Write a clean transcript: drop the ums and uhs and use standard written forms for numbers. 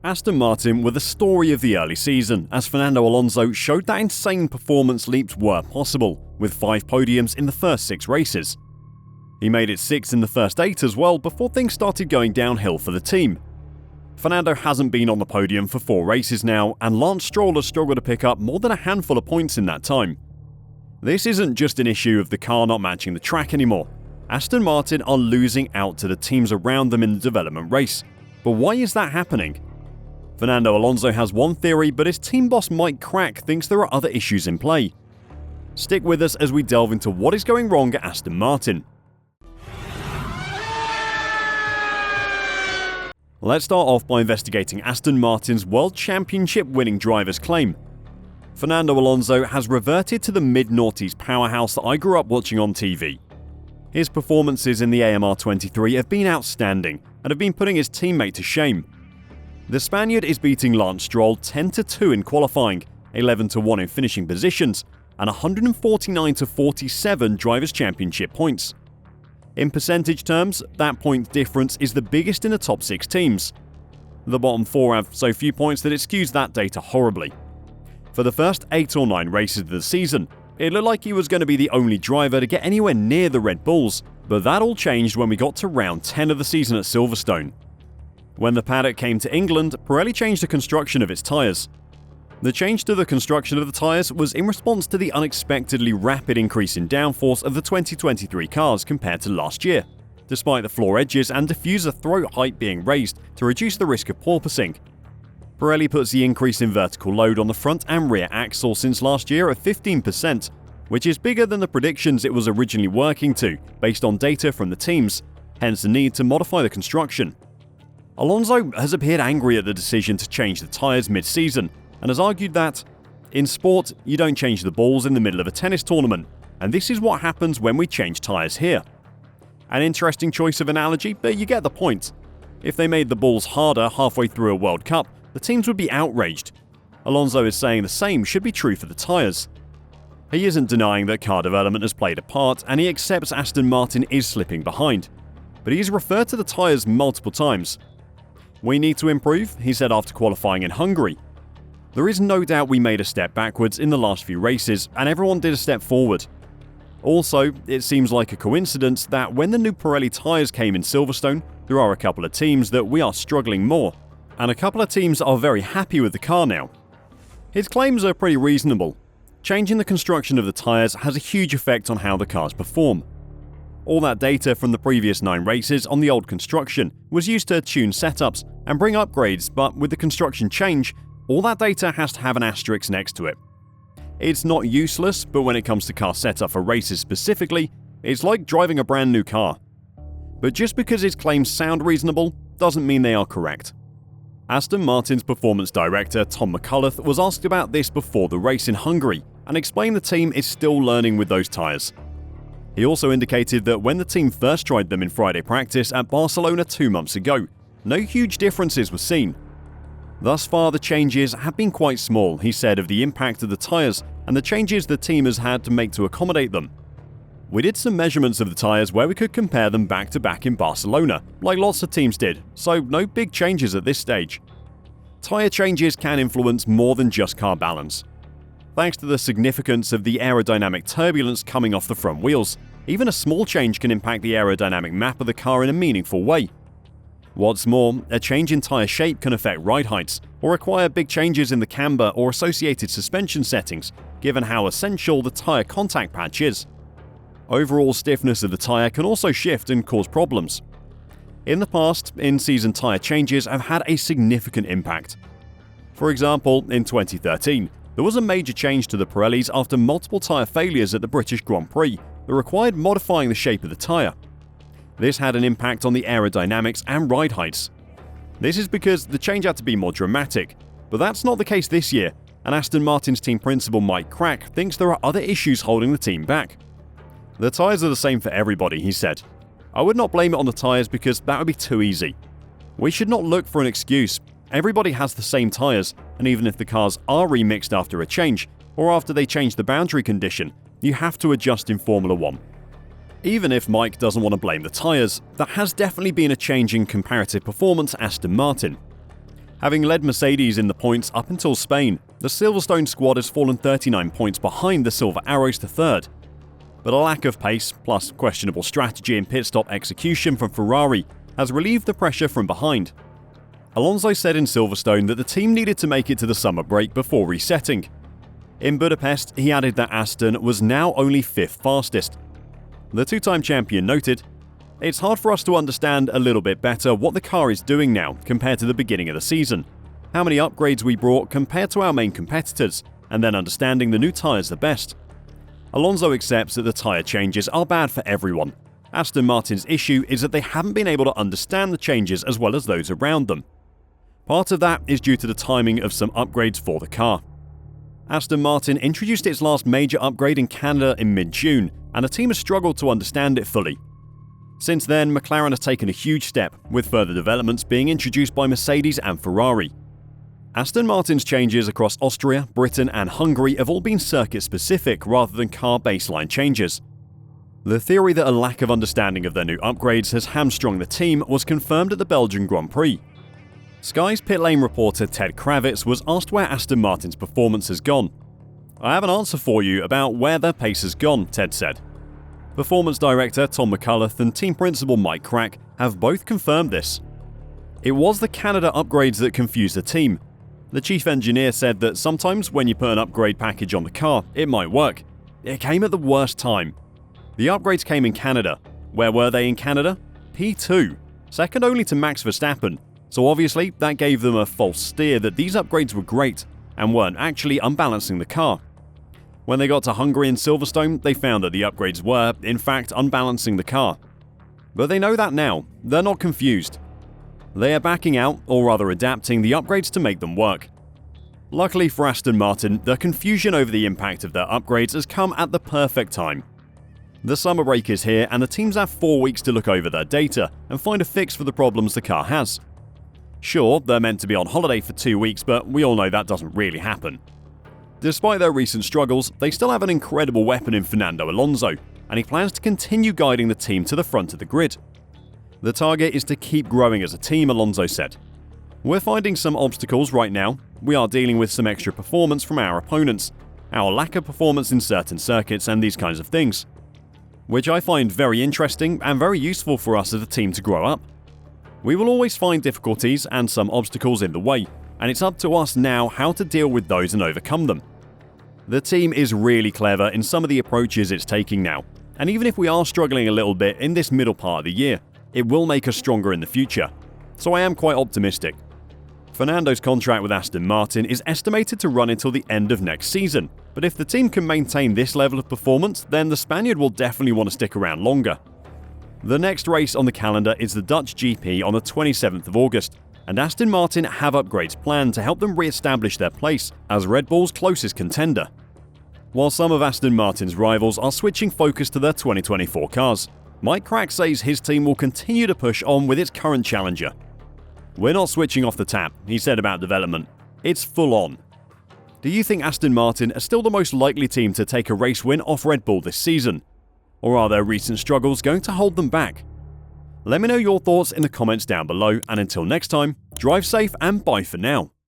Aston Martin were the story of the early season, as Fernando Alonso showed that insane performance leaps were possible, with 5 podiums in the first 6 races. He made it 6 in the first 8 as well before things started going downhill for the team. Fernando hasn't been on the podium for 4 races now, and Lance Stroll has struggled to pick up more than a handful of points in that time. This isn't just an issue of the car not matching the track anymore. Aston Martin are losing out to the teams around them in the development race. But why is that happening? Fernando Alonso has one theory, but his team boss Mike Krack thinks there are other issues in play. Stick with us as we delve into what is going wrong at Aston Martin. Let's start off by investigating Aston Martin's World Championship winning driver's claim. Fernando Alonso has reverted to the mid-noughties powerhouse that I grew up watching on TV. His performances in the AMR23 have been outstanding and have been putting his teammate to shame. The Spaniard is beating Lance Stroll 10-2 in qualifying, 11-1 in finishing positions, and 149-47 Drivers' Championship points. In percentage terms, that point difference is the biggest in the top 6 teams. The bottom 4 have so few points that it skews that data horribly. For the first 8 or 9 races of the season, it looked like he was going to be the only driver to get anywhere near the Red Bulls, but that all changed when we got to round 10 of the season at Silverstone. When the paddock came to England, Pirelli changed the construction of its tyres. The change to the construction of the tyres was in response to the unexpectedly rapid increase in downforce of the 2023 cars compared to last year, despite the floor edges and diffuser throat height being raised to reduce the risk of porpoising. Pirelli puts the increase in vertical load on the front and rear axle since last year at 15%, which is bigger than the predictions it was originally working to based on data from the teams, hence the need to modify the construction. Alonso has appeared angry at the decision to change the tyres mid-season and has argued that, in sport, you don't change the balls in the middle of a tennis tournament, and this is what happens when we change tyres here. An interesting choice of analogy, but you get the point. If they made the balls harder halfway through a World Cup, the teams would be outraged. Alonso is saying the same should be true for the tyres. He isn't denying that car development has played a part, and he accepts Aston Martin is slipping behind. But he's referred to the tyres multiple times. "We need to improve," he said after qualifying in Hungary. "There is no doubt we made a step backwards in the last few races, and everyone did a step forward. Also, it seems like a coincidence that when the new Pirelli tyres came in Silverstone, there are a couple of teams that we are struggling more, and a couple of teams are very happy with the car now." His claims are pretty reasonable. Changing the construction of the tyres has a huge effect on how the cars perform. All that data from the previous 9 races on the old construction was used to tune setups and bring upgrades, but with the construction change, all that data has to have an asterisk next to it. It's not useless, but when it comes to car setup for races specifically, it's like driving a brand new car. But just because his claims sound reasonable, doesn't mean they are correct. Aston Martin's performance director Tom McCullough was asked about this before the race in Hungary and explained the team is still learning with those tyres. He also indicated that when the team first tried them in Friday practice at Barcelona 2 months ago, no huge differences were seen. Thus far, the changes have been quite small, he said, of the impact of the tyres and the changes the team has had to make to accommodate them. "We did some measurements of the tyres where we could compare them back to back in Barcelona, like lots of teams did, so no big changes at this stage. Tyre changes can influence more than just car balance. Thanks to the significance of the aerodynamic turbulence coming off the front wheels, even a small change can impact the aerodynamic map of the car in a meaningful way. What's more, a change in tyre shape can affect ride heights, or require big changes in the camber or associated suspension settings, given how essential the tyre contact patch is. Overall stiffness of the tyre can also shift and cause problems. In the past, in-season tyre changes have had a significant impact. For example, in 2013, there was a major change to the Pirellis after multiple tyre failures at the British Grand Prix that required modifying the shape of the tyre. This had an impact on the aerodynamics and ride heights. This is because the change had to be more dramatic, but that's not the case this year, and Aston Martin's team principal Mike Krack thinks there are other issues holding the team back. "The tyres are the same for everybody," he said. "I would not blame it on the tyres because that would be too easy. We should not look for an excuse. Everybody has the same tyres, and even if the cars are remixed after a change, or after they change the boundary condition, you have to adjust in Formula 1. Even if Mike doesn't want to blame the tyres, there has definitely been a change in comparative performance at Aston Martin. Having led Mercedes in the points up until Spain, the Silverstone squad has fallen 39 points behind the Silver Arrows to third. But a lack of pace, plus questionable strategy and pit stop execution from Ferrari, has relieved the pressure from behind. Alonso said in Silverstone that the team needed to make it to the summer break before resetting. In Budapest, he added that Aston was now only 5th fastest. The two-time champion noted, "It's hard for us to understand a little bit better what the car is doing now compared to the beginning of the season, how many upgrades we brought compared to our main competitors, and then understanding the new tyres the best." Alonso accepts that the tyre changes are bad for everyone. Aston Martin's issue is that they haven't been able to understand the changes as well as those around them. Part of that is due to the timing of some upgrades for the car. Aston Martin introduced its last major upgrade in Canada in mid-June, and the team has struggled to understand it fully. Since then, McLaren has taken a huge step, with further developments being introduced by Mercedes and Ferrari. Aston Martin's changes across Austria, Britain and Hungary have all been circuit-specific rather than car baseline changes. The theory that a lack of understanding of their new upgrades has hamstrung the team was confirmed at the Belgian Grand Prix. Sky's pit lane reporter Ted Kravitz was asked where Aston Martin's performance has gone. "I have an answer for you about where their pace has gone," Ted said. Performance director Tom McCullough and team principal Mike Krack have both confirmed this. It was the Canada upgrades that confused the team. The chief engineer said that sometimes when you put an upgrade package on the car, it might work. It came at the worst time. The upgrades came in Canada. Where were they in Canada? P2, second only to Max Verstappen. So obviously, that gave them a false steer that these upgrades were great and weren't actually unbalancing the car. When they got to Hungary and Silverstone, they found that the upgrades were, in fact, unbalancing the car. But they know that now. They're not confused. They are backing out, or rather adapting, the upgrades to make them work. Luckily for Aston Martin, the confusion over the impact of their upgrades has come at the perfect time. The summer break is here and the teams have 4 weeks to look over their data and find a fix for the problems the car has. Sure, they're meant to be on holiday for 2 weeks, but we all know that doesn't really happen. Despite their recent struggles, they still have an incredible weapon in Fernando Alonso, and he plans to continue guiding the team to the front of the grid. The target is to keep growing as a team, Alonso said. "We're finding some obstacles right now. We are dealing with some extra performance from our opponents, our lack of performance in certain circuits and these kinds of things, which I find very interesting and very useful for us as a team to grow up. We will always find difficulties and some obstacles in the way, and it's up to us now how to deal with those and overcome them. The team is really clever in some of the approaches it's taking now, and even if we are struggling a little bit in this middle part of the year, it will make us stronger in the future. So I am quite optimistic." Fernando's contract with Aston Martin is estimated to run until the end of next season, but if the team can maintain this level of performance, then the Spaniard will definitely want to stick around longer. The next race on the calendar is the Dutch GP on the 27th of August, and Aston Martin have upgrades planned to help them re-establish their place as Red Bull's closest contender. While some of Aston Martin's rivals are switching focus to their 2024 cars, Mike Krack says his team will continue to push on with its current challenger. "We're not switching off the tap," he said about development. "It's full on." Do you think Aston Martin are still the most likely team to take a race win off Red Bull this season? Or are their recent struggles going to hold them back? Let me know your thoughts in the comments down below, and until next time, drive safe and bye for now.